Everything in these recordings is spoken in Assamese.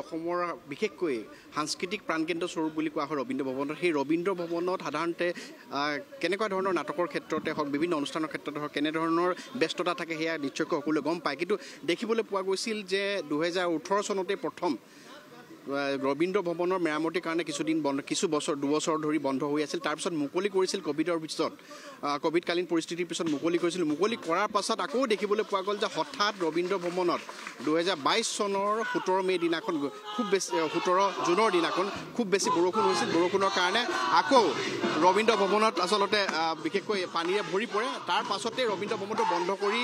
অসমৰ বিশেষকৈ সাংস্কৃতিক প্ৰাণকেন্দ্ৰ স্বৰূপ বুলি কোৱা হয় ৰবীন্দ্ৰ ভৱনত। সেই ৰবীন্দ্ৰ ভৱনত সাধাৰণতে কেনেকুৱা ধৰণৰ নাটকৰ ক্ষেত্ৰতে হওক বিভিন্ন অনুষ্ঠানৰ ক্ষেত্ৰতে হওক কেনেধৰণৰ ব্যস্ততা থাকে সেয়া নিশ্চয়কৈ সকলোৱে গম পায়। কিন্তু দেখিবলৈ পোৱা গৈছিল যে 2018 চনতে প্ৰথম ৰবীন্দ্ৰ ভৱনৰ মেৰামতিৰ কাৰণে কিছু বছৰ দুবছৰ ধৰি বন্ধ হৈ আছিল। তাৰপিছত মুকলি কৰিছিল ক'ভিডৰ পিছত, ক'ভিডকালীন পৰিস্থিতিৰ পিছত মুকলি কৰিছিল। মুকলি কৰাৰ পাছত আকৌ দেখিবলৈ পোৱা গ'ল যে হঠাৎ ৰবীন্দ্ৰ ভৱনত 2022 চনৰ 17 মে' দিনাখন খুব বেছি 17 জুনৰ দিনাখন খুব বেছি বৰষুণ হৈছিল। বৰষুণৰ কাৰণে আকৌ ৰবীন্দ্ৰ ভৱনত আচলতে বিশেষকৈ পানীৰে ভৰি পৰে। তাৰ পাছতে ৰবীন্দ্ৰ ভৱনটো বন্ধ কৰি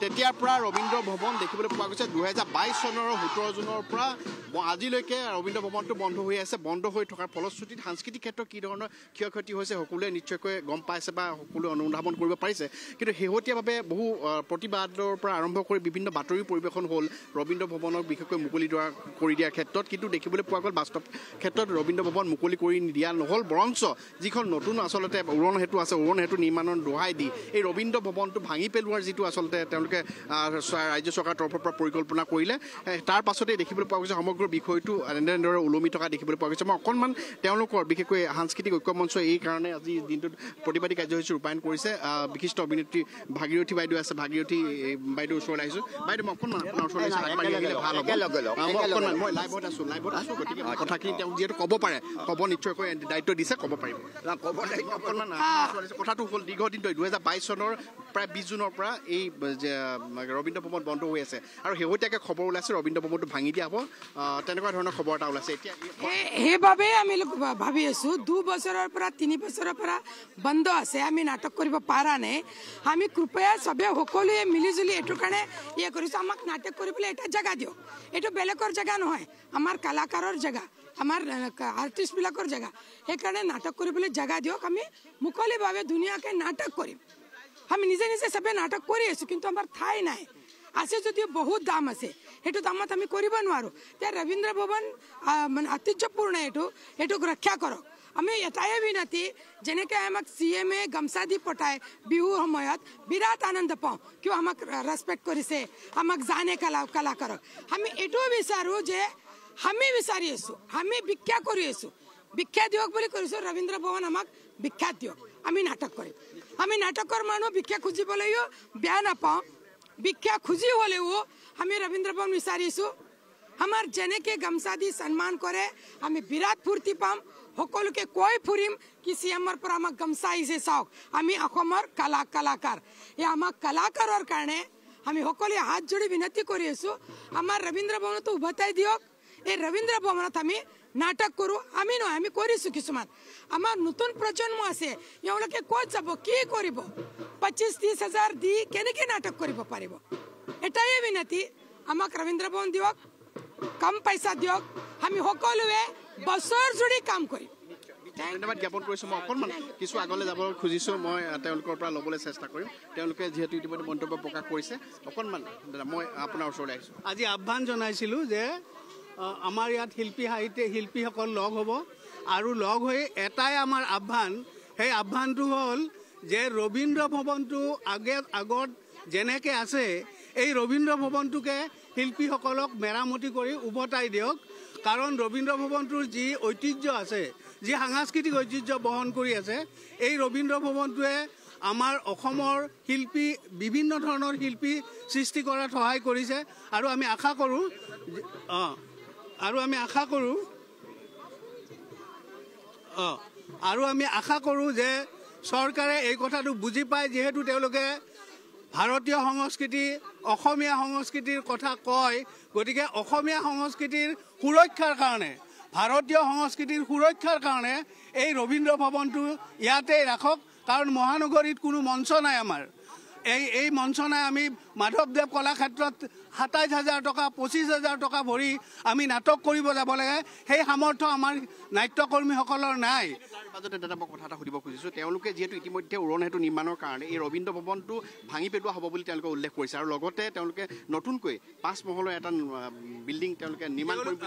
তেতিয়াৰ পৰা ৰবীন্দ্ৰ ভৱন দেখিবলৈ পোৱা গৈছে 2022 চনৰ 17 জুনৰ পৰা আজিলৈকে ৰবীন্দ্ৰ ভৱনটো বন্ধ হৈ আছে। বন্ধ হৈ থকাৰ ফলশ্ৰুতিত সাংস্কৃতিক ক্ষেত্ৰত কি ধৰণৰ ক্ষয়ক্ষতি হৈছে সকলোৱে নিশ্চয়কৈ গম পাইছে বা সকলোৱে অনুধাৱন কৰিব পাৰিছে। কিন্তু শেহতীয়াভাৱে বহু প্ৰতিবাদৰ পৰা আৰম্ভ কৰি বিভিন্ন বাতৰি পৰিৱেশন হ'ল ৰবীন্দ্ৰ ভৱনক বিশেষকৈ মুকলি কৰি দিয়াৰ ক্ষেত্ৰত। কিন্তু দেখিবলৈ পোৱা গ'ল বাস্তৱ ক্ষেত্ৰত ৰবীন্দ্ৰ ভৱন মুকলি কৰি দিয়া নহ'ল, বৰঞ্চ যিখন নতুন আচলতে উৰণ সেতু আছে, উৰণ সেতু নিৰ্মাণৰ দোহাই দি এই ৰবীন্দ্ৰ ভৱনটো ভাঙি পেলোৱাৰ যিটো আচলতে তেওঁলোকে ৰাজ্য চৰকাৰৰ তৰফৰ পৰা পৰিকল্পনা কৰিলে, তাৰ পাছতেই দেখিবলৈ পোৱা গৈছে সমগ্ৰ বিষয়টো এনেদৰে ওলমি থকা দেখিবলৈ পোৱা গৈছে। মই অকণমান তেওঁলোকৰ বিশেষকৈ সাংস্কৃতিক ঐক্য মঞ্চ এই কাৰণে আজি দিনটোত প্ৰতিবাদী কাৰ্যসূচী ৰূপায়ণ কৰিছে। বিশিষ্ট অভিনেত্ৰী ভাগীৰথী বাইদেউ আছে, ভাগীৰথী বাইদেউৰ ওচৰলৈ আহিছোঁ। বাইদেউ মই অকণমান আপোনাৰ ওচৰলৈ আগবাঢ়ি আহিলে ভাল হ'ব। মই লাইভত আছোঁ গতিকে কথাখিনি তেওঁ যিহেতু ক'ব পাৰে, ক'ব নিশ্চয়কৈ দায়িত্ব দিছে, ক'ব পাৰিব। অকণমান কথাটো হ'ল দীৰ্ঘদিন ধৰি 2022 চনৰ প্ৰায় 20 জুনৰ পৰা এই ৰবীন্দ্ৰ ভৱন বন্ধ হৈ আছে আৰু শেহতীয়াকৈ খবৰ ওলাইছে ৰবীন্দ্ৰ ভৱনটো ভাঙি দিয়া হ'ব, তেনেকুৱা ধৰণৰ খবৰ এটা ওলাইছে। এতিয়া সেইবাবেই আমি ভাবি আছোঁ 2 বছৰৰ পৰা 3 বছৰৰ পৰা বন্ধ আছে, আমি নাটক কৰিব পৰা নাই। আমি কৃপয়া চবে সকলোৱে মিলিজুলি এইটোৰ কাৰণে কৰিছোঁ, আমাক নাটক কৰিবলৈ এটা জেগা দিয়ক। এইটো বেলেগৰ জেগা নহয়, আমাৰ কলাকাৰৰ জেগা, আমাৰ আৰ্টিষ্টবিলাকৰ জেগা। সেইকাৰণে নাটক কৰিবলৈ জেগা দিয়ক, আমি মুকলিভাৱে ধুনীয়াকৈ নাটক কৰিম। আমি নিজে নিজে চবে নাটক কৰি আছোঁ, কিন্তু আমাৰ ঠাই নাই। আছে যদিও বহুত দাম আছে, সেইটো দামত আমি কৰিব নোৱাৰোঁ। এতিয়া ৰবীন্দ্ৰ ভৱন মানে ঐতিহ্যপূৰ্ণ, এইটোক ৰক্ষা কৰক। আমি এটাই বিনতি, যেনেকৈ আমাক CM গামচা দি পঠায় বিহুৰ সময়ত বিৰাট আনন্দ পাওঁ, কিয় আমাক ৰেচপেক্ট কৰিছে, আমাক জানে কলাকাৰক। আমি এইটোও বিচাৰোঁ যে আমি বিচাৰি আছোঁ, আমি ভিক্ষা কৰি আছোঁ, ভিক্ষা দিয়ক বুলি কৰিছোঁ। ৰবীন্দ্ৰ ভৱন আমাক ভিক্ষা দিয়ক, আমি নাটক কৰিম। আমি নাটকৰ মানুহ ভিক্ষা খুজিবলৈও বেয়া নাপাওঁ, ভিক্ষা খুজি হ'লেও আমি ৰবীন্দ্ৰ ভৱন বিচাৰিছোঁ। আমাৰ যেনেকৈ গামচা দি সন্মান কৰে আমি বিৰাট ফূৰ্তি পাম, সকলোকে কৈ ফুৰিম কি CMৰ পৰা আমাক গামচা আহিছে, চাওক আমি অসমৰ কলাকাৰ। এই আমাক কলাকাৰৰ কাৰণে আমি সকলোৱে হাত জোৰি বিনতি কৰি আছোঁ, আমাৰ ৰবীন্দ্ৰ ভৱনতো উভতাই দিয়ক। এই ৰবীন্দ্ৰ ভৱনত আমি নাটক কৰোঁ, আমি নহয় আমি কৰিছোঁ কিছুমান। আমাৰ নতুন প্ৰজন্ম আছে, এওঁলোকে ক'ত যাব, কি কৰিব, 25-30 হাজাৰ দি কেনেকৈ নাটক কৰিব পাৰিব। এটাই বিনতি, আমাক ৰবীন্দ্ৰ ভৱন দিয়ক, কম পইচা দিয়ক, আমি সকলোৱে বছৰ জুৰি কাম কৰিম। ধন্যবাদ জ্ঞাপন কৰিছোঁ। মই অকণমান কিছু আগলৈ যাব খুজিছোঁ, মই তেওঁলোকৰ পৰা ল'বলৈ চেষ্টা কৰিম। তেওঁলোকে যিহেতু ইতিমধ্যে মন্তব্য প্ৰকাশ কৰিছে, অকণমান মই আপোনাৰ ওচৰলৈ আহিছোঁ। আজি আহ্বান জনাইছিলোঁ যে আমাৰ ইয়াত শিল্পীসকল লগ হ'ব আৰু লগ হৈ এটাই আমাৰ আহ্বান, সেই আহ্বানটো হ'ল যে ৰবীন্দ্ৰ ভৱনটো আগত যেনেকৈ আছে এই ৰবীন্দ্ৰ ভৱনটোকে শিল্পীসকলক মেৰামতি কৰি উভতাই দিয়ক। কাৰণ ৰবীন্দ্ৰ ভৱনটোৰ যি ঐতিহ্য আছে, যি সাংস্কৃতিক ঐতিহ্য বহন কৰি আছে, এই ৰবীন্দ্ৰ ভৱনটোৱে আমাৰ অসমৰ শিল্পী, বিভিন্ন ধৰণৰ শিল্পী সৃষ্টি কৰাত সহায় কৰিছে। আৰু আমি আশা কৰোঁ যে চৰকাৰে এই কথাটো বুজি পায়, যিহেতু তেওঁলোকে ভাৰতীয় সংস্কৃতি, অসমীয়া সংস্কৃতিৰ কথা কয়। গতিকে অসমীয়া সংস্কৃতিৰ সুৰক্ষাৰ কাৰণে, ভাৰতীয় সংস্কৃতিৰ সুৰক্ষাৰ কাৰণে এই ৰবীন্দ্ৰ ভৱনটো ইয়াতেই ৰাখক। কাৰণ মহানগৰীত কোনো মঞ্চ নাই আমাৰ, এই মঞ্চ নাই। আমি মাধৱদেৱ কলাক্ষেত্ৰত 27,000 টকা 25,000 টকা ভৰি আমি নাটক কৰিব যাব লাগে, সেই সামৰ্থ্য আমাৰ নাট্যকৰ্মীসকলৰ নাই। মাজতে দাদা মই কথা এটা সুধিব খুজিছোঁ, তেওঁলোকে যিহেতু ইতিমধ্যে উৰণ সেতু নিৰ্মাণৰ কাৰণে এই ৰবীন্দ্ৰ ভৱনটো ভাঙি পেলোৱা হ'ব বুলি তেওঁলোকে উল্লেখ কৰিছে, আৰু লগতে তেওঁলোকে নতুনকৈ 5 মহলৰ এটা বিল্ডিং তেওঁলোকে নিৰ্মাণ কৰিব।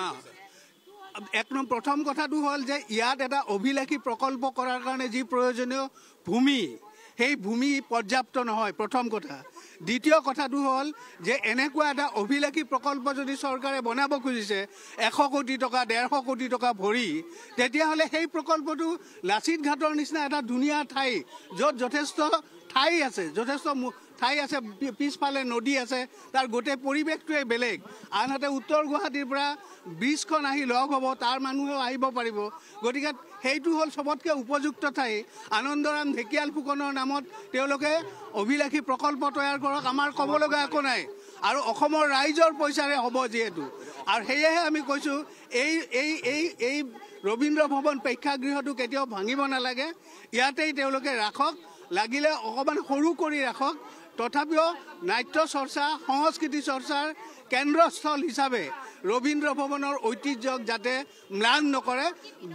প্ৰথম কথাটো হ'ল যে ইয়াত এটা অভিলাষী প্ৰকল্প কৰাৰ কাৰণে যি প্ৰয়োজনীয় ভূমি, সেই ভূমি পৰ্যাপ্ত নহয় প্ৰথম কথা। দ্বিতীয় কথাটো হ'ল যে এনেকুৱা এটা অভিলাষী প্ৰকল্প যদি চৰকাৰে বনাব খুজিছে 100 কোটি টকা 150 কোটি টকা ভৰি, তেতিয়াহ'লে সেই প্ৰকল্পটো লাচিত ঘাটৰ নিচিনা এটা ধুনীয়া ঠাই য'ত যথেষ্ট ঠাই আছে, পিছফালে নদী আছে, তাৰ গোটেই পৰিৱেশটোৱে বেলেগ। আনহাতে উত্তৰ গুৱাহাটীৰ পৰা ব্ৰিজখন আহি লগ হ'ব, তাৰ মানুহেও আহিব পাৰিব। গতিকে সেইটো হ'ল চবতকৈ উপযুক্ত ঠাই। আনন্দৰাম ঢেকিয়াল ফুকনৰ নামত তেওঁলোকে অভিলাষী প্ৰকল্প তৈয়াৰ কৰক, আমাৰ ক'ব লগা একো নাই। আৰু অসমৰ ৰাইজৰ পইচাৰে হ'ব যিহেতু, আৰু সেয়েহে আমি কৈছোঁ এই ৰবীন্দ্ৰ ভৱন প্ৰেক্ষাগৃহটো কেতিয়াও ভাঙিব নালাগে, ইয়াতেই তেওঁলোকে ৰাখক, লাগিলে অকণমান সৰু কৰি ৰাখক। তথাপিও নাট্য চৰ্চা সংস্কৃতি চৰ্চাৰ কেন্দ্ৰস্থল হিচাপে ৰবীন্দ্ৰ ভৱনৰ ঐতিহ্যক যাতে ম্লান নকৰে,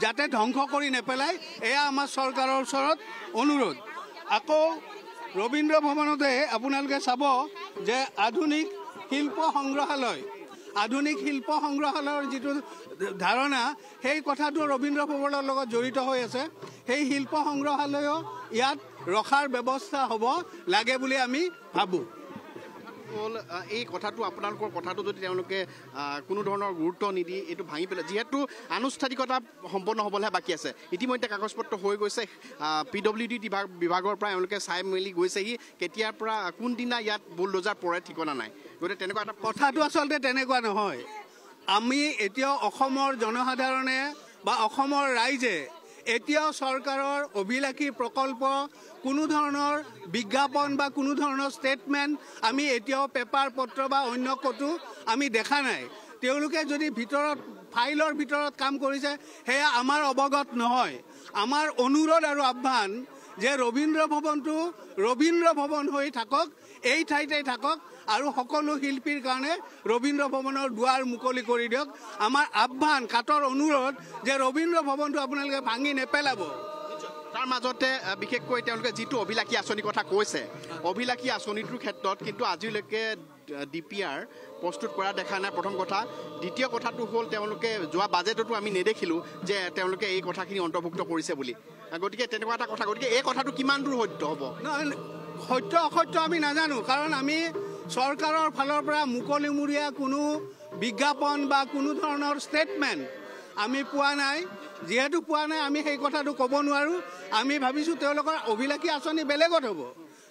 যাতে ধ্বংস কৰি নেপেলায়, এয়া আমাৰ চৰকাৰৰ ওচৰত অনুৰোধ। আকৌ ৰবীন্দ্ৰ ভৱনতে আপোনালোকে চাব যে আধুনিক শিল্প সংগ্ৰহালয়ৰ যিটো ধাৰণা, সেই কথাটো ৰবীন্দ্ৰ ভৱনৰ লগত জড়িত হৈ আছে। সেই শিল্প সংগ্ৰহালয়ো ইয়াত ৰখাৰ ব্যৱস্থা হ'ব লাগে বুলি আমি ভাবোঁ। হ'ল এই কথাটো আপোনালোকৰ কথাটো যদি তেওঁলোকে কোনো ধৰণৰ গুৰুত্ব নিদি এইটো ভাঙি পেলাই, যিহেতু আনুষ্ঠানিকতা সম্পন্ন হ'বলৈহে বাকী আছে। ইতিমধ্যে কাগজ পত্ৰ হৈ গৈছে, PWD বিভাগৰ পৰা এওঁলোকে চাই মেলি গৈছেহি। কেতিয়াৰ পৰা কোনদিনা ইয়াত বুলডোজাৰ পৰে ঠিকনা নাই। গতিকে তেনেকুৱা এটা কথাটো আচলতে তেনেকুৱা নহয়। আমি এতিয়াও অসমৰ জনসাধাৰণে বা অসমৰ ৰাইজে এতিয়াও চৰকাৰৰ অভিলাষী প্ৰকল্প, কোনো ধৰণৰ বিজ্ঞাপন বা কোনো ধৰণৰ ষ্টেটমেণ্ট আমি এতিয়াও পেপাৰ পত্ৰ বা অন্য ক'তো আমি দেখা নাই। তেওঁলোকে যদি ফাইলৰ ভিতৰত কাম কৰিছে, সেয়া আমাৰ অৱগত নহয়। আমাৰ অনুৰোধ আৰু আহ্বান যে ৰবীন্দ্ৰ ভৱনটো ৰবীন্দ্ৰ ভৱন হৈ থাকক, এই ঠাইতে থাকক, আৰু সকলো শিল্পীৰ কাৰণে ৰবীন্দ্ৰ ভৱনৰ দুৱাৰ মুকলি কৰি দিয়ক। আমাৰ আহ্বান, কাটৰ অনুৰোধ যে ৰবীন্দ্ৰ ভৱনটো আপোনালোকে ভাঙি নেপেলাব। তাৰ মাজতে বিশেষকৈ তেওঁলোকে যিটো অভিলাষী আঁচনিৰ কথা কৈছে, অভিলাষী আঁচনিটোৰ ক্ষেত্ৰত কিন্তু আজিলৈকে DPR প্ৰস্তুত কৰা দেখা নাই, প্ৰথম কথা। দ্বিতীয় কথাটো হ'ল তেওঁলোকে যোৱা বাজেটতো আমি নেদেখিলোঁ যে তেওঁলোকে এই কথাখিনি অন্তৰ্ভুক্ত কৰিছে বুলি। গতিকে তেনেকুৱা এটা কথা, গতিকে এই কথাটো কিমান দূৰ সত্য হ'ব? সত্য অসত্য আমি নাজানো, কাৰণ আমি চৰকাৰৰ ফালৰ পৰা মুকলিমূৰীয়া কোনো বিজ্ঞাপন বা কোনো ধৰণৰ ষ্টেটমেণ্ট আমি পোৱা নাই। যিহেতু পোৱা নাই, আমি সেই কথাটো ক'ব নোৱাৰোঁ। আমি ভাবিছোঁ তেওঁলোকৰ অভিলাষী আঁচনি বেলেগত হ'ব,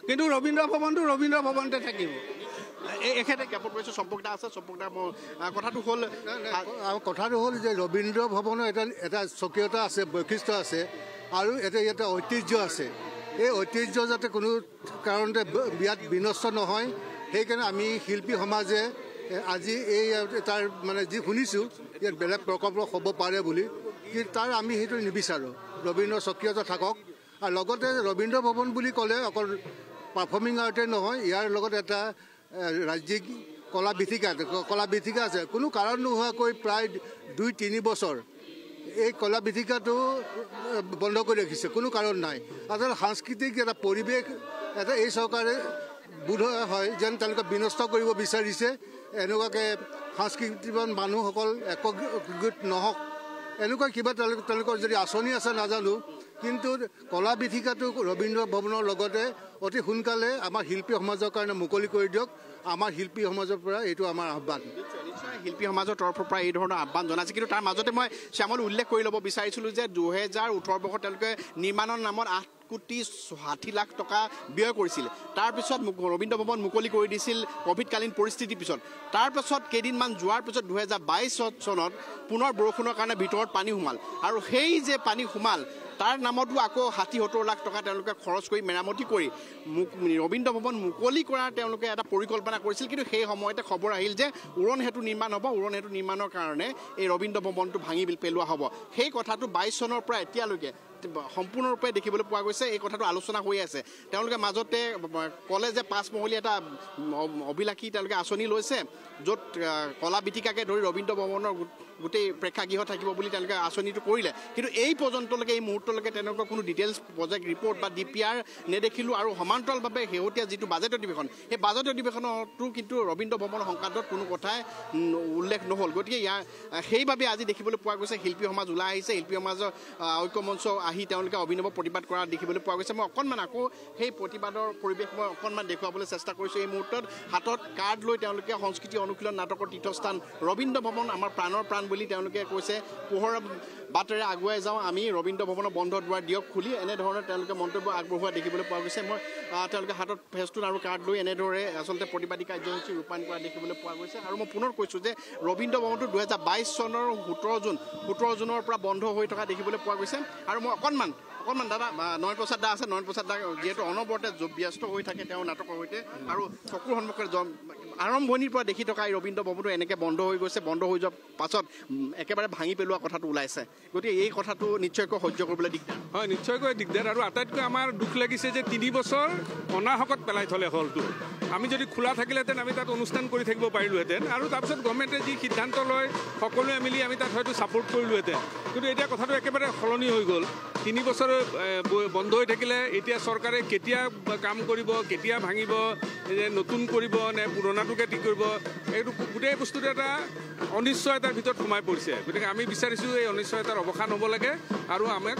কিন্তু ৰবীন্দ্ৰ ভৱনটো ৰবীন্দ্ৰ ভৱনতে থাকিব। এখেতে জ্ঞাপন কৰিছে, সম্পৰ্কতা আছে। সম্পৰ্কতা কথাটো হ'ল যে ৰবীন্দ্ৰ ভৱনৰ এটা স্বকীয়তা আছে, বৈশিষ্ট্য আছে, আৰু এটা ঐতিহ্য আছে। এই ঐতিহ্য যাতে কোনো কাৰণতে ইয়াত বিনষ্ট নহয়, সেইকাৰণে আমি শিল্পী সমাজে আজি তাৰ যি শুনিছোঁ ইয়াত বেলেগ প্ৰকল্প হ'ব পাৰে বুলি, কিন্তু তাৰ আমি সেইটো নিবিচাৰোঁ। ৰবীন্দ্ৰ স্বকীয়তা থাকক। আৰু লগতে ৰবীন্দ্ৰ ভৱন বুলি ক'লে অকল পাৰফৰ্মিং আৰ্টে নহয়, ইয়াৰ লগত এটা ৰাজ্যিক কলা বিথীকা আছে। কোনো কাৰণ নোহোৱাকৈ প্ৰায় 2-3 বছৰ এই কলা বিথীকাটো বন্ধ কৰি ৰাখিছে, কোনো কাৰণ নাই। আচলতে সাংস্কৃতিক এটা পৰিৱেশ এই চৰকাৰে বোধ হয় যেন তেওঁলোকে বিনষ্ট কৰিব বিচাৰিছে। এনেকুৱাকৈ সাংস্কৃতিবান মানুহসকল একগোট নহওক, এনেকুৱা কিবা তেওঁলোকৰ যদি আঁচনি আছে নাজানো, কিন্তু কলা বিথীকাটো ৰবীন্দ্ৰ ভৱনৰ লগতে অতি সোনকালে আমাৰ শিল্পী সমাজৰ কাৰণে মুকলি কৰি দিয়ক। আমাৰ শিল্পী সমাজৰ পৰা এইটো আমাৰ আহ্বান। নিশ্চয় শিল্পী সমাজৰ তৰফৰ পৰা এই ধৰণৰ আহ্বান জনাইছে। কিন্তু তাৰ মাজতে মই শ্যামল উল্লেখ কৰি ল'ব বিচাৰিছিলোঁ যে 2018 বৰ্ষত তেওঁলোকে নিৰ্মাণৰ নামত 8,60,00,000 টকা ব্যয় কৰিছিল। তাৰপিছত ৰবীন্দ্ৰ ভৱন মুকলি কৰি দিছিল ক'ভিডকালীন পৰিস্থিতিৰ পিছত। তাৰপাছত কেইদিনমান যোৱাৰ পিছত 2022 চনত পুনৰ বৰষুণৰ কাৰণে ভিতৰত পানী সোমাল, আৰু সেই যে পানী সোমাল তাৰ নামতো আকৌ 60-70 লাখ টকা তেওঁলোকে খৰচ কৰি মেৰামতি কৰি ৰবীন্দ্ৰ ভৱন মুকলি কৰাৰ তেওঁলোকে এটা পৰিকল্পনা কৰিছিল। কিন্তু সেই সময়তে খবৰ আহিল যে উৰণ সেতু নিৰ্মাণ হ'ব, উৰণ সেতু নিৰ্মাণৰ কাৰণে এই ৰবীন্দ্ৰ ভৱনটো ভাঙি পেলোৱা হ'ব। সেই কথাটো 22 চনৰ পৰা এতিয়ালৈকে সম্পূৰ্ণৰূপে দেখিবলৈ পোৱা গৈছে। এই কথাটো আলোচনা হৈ আছে। তেওঁলোকে মাজতে ক'লে যে 5 মহলীয়া এটা অভিলাষী তেওঁলোকে আঁচনি লৈছে, য'ত কলা বিথীকাকে ধৰি ৰবীন্দ্ৰ ভৱনৰ গোটেই প্ৰেক্ষাগৃহ থাকিব বুলি তেওঁলোকে আঁচনিটো কৰিলে কিন্তু এই পৰ্যন্তলৈকে এই মুহূৰ্তলৈকে তেওঁলোকৰ কোনো ডিটেইলছ প্ৰজেক্ট ৰিপৰ্ট বা DPR নেদেখিলোঁ আৰু সমান্তৰালভাৱে শেহতীয়া যিটো বাজেট অধিৱেশন সেই বাজেট অধিৱেশনতো কিন্তু ৰবীন্দ্ৰ ভৱনৰ সংক্ৰান্তত কোনো কথাই উল্লেখ নহ'ল গতিকে সেইবাবে আজি দেখিবলৈ পোৱা গৈছে শিল্পী সমাজ ওলাই আহিছে শিল্পী সমাজৰ ঐক্যমঞ্চ আহি তেওঁলোকে অভিনৱ প্ৰতিবাদ কৰা দেখিবলৈ পোৱা গৈছে মই অকণমান আকৌ সেই প্ৰতিবাদৰ পৰিৱেশ মই অকণমান দেখুৱাবলৈ চেষ্টা কৰিছোঁ এই মুহূৰ্তত হাতত কাৰ্ড লৈ তেওঁলোকে সংস্কৃতি অনুশীলন নাটকৰ তীৰ্থস্থান ৰবীন্দ্ৰ ভৱন আমাৰ প্ৰাণৰ প্ৰাণ বুলি তেওঁলোকে কৈছে পোহৰ বাটেৰে আগুৱাই যাওঁ আমি ৰবীন্দ্ৰ ভৱনৰ বন্ধ দুৱাৰ দিয়ক খুলি এনেধৰণে তেওঁলোকে মন্তব্য আগবঢ়োৱা দেখিবলৈ পোৱা গৈছে মই তেওঁলোকে হাতত ফেষ্টুন আৰু কাৰ্ড লৈ এনেদৰে আচলতে প্ৰতিবাদী কাৰ্যসূচী ৰূপায়ণ কৰা দেখিবলৈ পোৱা গৈছে আৰু মই পুনৰ কৈছোঁ যে ৰবীন্দ্ৰ ভৱনটো 2022 চনৰ 17 জুনৰ পৰা বন্ধ হৈ থকা দেখিবলৈ পোৱা গৈছে আৰু মই অকণমান দাদা নয়ন প্ৰসাদ দা আছে নয়ন প্ৰসাদ দা যিহেতু অনবৰতে ব্যস্ত হৈ থাকে তেওঁ নাটকৰ সৈতে আৰু চকুৰ সন্মুখত আৰম্ভণিৰ পৰা দেখি থকা এই ৰবীন্দ্ৰ ভৱনটো এনেকৈ বন্ধ হৈ গৈছে বন্ধ হৈ যোৱাৰ পাছত একেবাৰে ভাঙি পেলোৱা কথাটো ওলাইছে গতিকে এই কথাটো নিশ্চয়কৈ সহ্য কৰিবলৈ দিগদাৰ হয় নিশ্চয়কৈ দিগদাৰ আৰু আটাইতকৈ আমাৰ দুখ লাগিছে যে 3 বছৰ অনাহকত পেলাই থলে হলটো আমি যদি খোলা থাকিলেহেঁতেন আমি তাত অনুষ্ঠান কৰি থাকিব পাৰিলোহেঁতেন আৰু তাৰপিছত গভৰ্ণমেণ্টে যি সিদ্ধান্ত লয় সকলোৱে মিলি আমি তাত হয়তো ছাপোৰ্ট কৰিলোহেঁতেন কিন্তু এতিয়া কথাটো একেবাৰে সলনি হৈ গ'ল 3 বছৰ বন্ধ হৈ থাকিলে এতিয়া চৰকাৰে কেতিয়া কাম কৰিব কেতিয়া ভাঙিব নতুন কৰিব নে পুৰণাটোকে ঠিক কৰিব এইটো গোটেই বস্তুটো এটা অনিশ্চয়তাৰ ভিতৰত সোমাই পৰিছে গতিকে আমি বিচাৰিছোঁ এই অনিশ্চয়তাৰ অৱসান হ'ব লাগে আৰু আমাক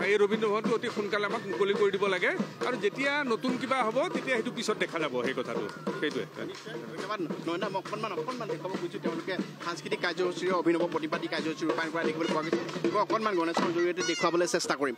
এই ৰবীন্দ্ৰ ভৱনটো অতি সোনকালে আমাক মুকলি কৰি দিব লাগে আৰু যেতিয়া নতুন কিবা হ'ব তেতিয়া সেইটো পিছত দেখা যাব সেই কথাটো সেইটোৱে ধন্যবাদ নয়না মই অকণমান দেখুৱাব খুজিছোঁ তেওঁলোকে সাংস্কৃতিক কাৰ্যসূচীৰ অভিনৱ প্ৰতিবাদী কাৰ্যসূচী ৰূপায়ণ কৰা দেখিবলৈ পোৱা গৈছে অকণমান গণেশৰ জৰিয়তে দেখুৱাবলৈ চেষ্টা কৰিম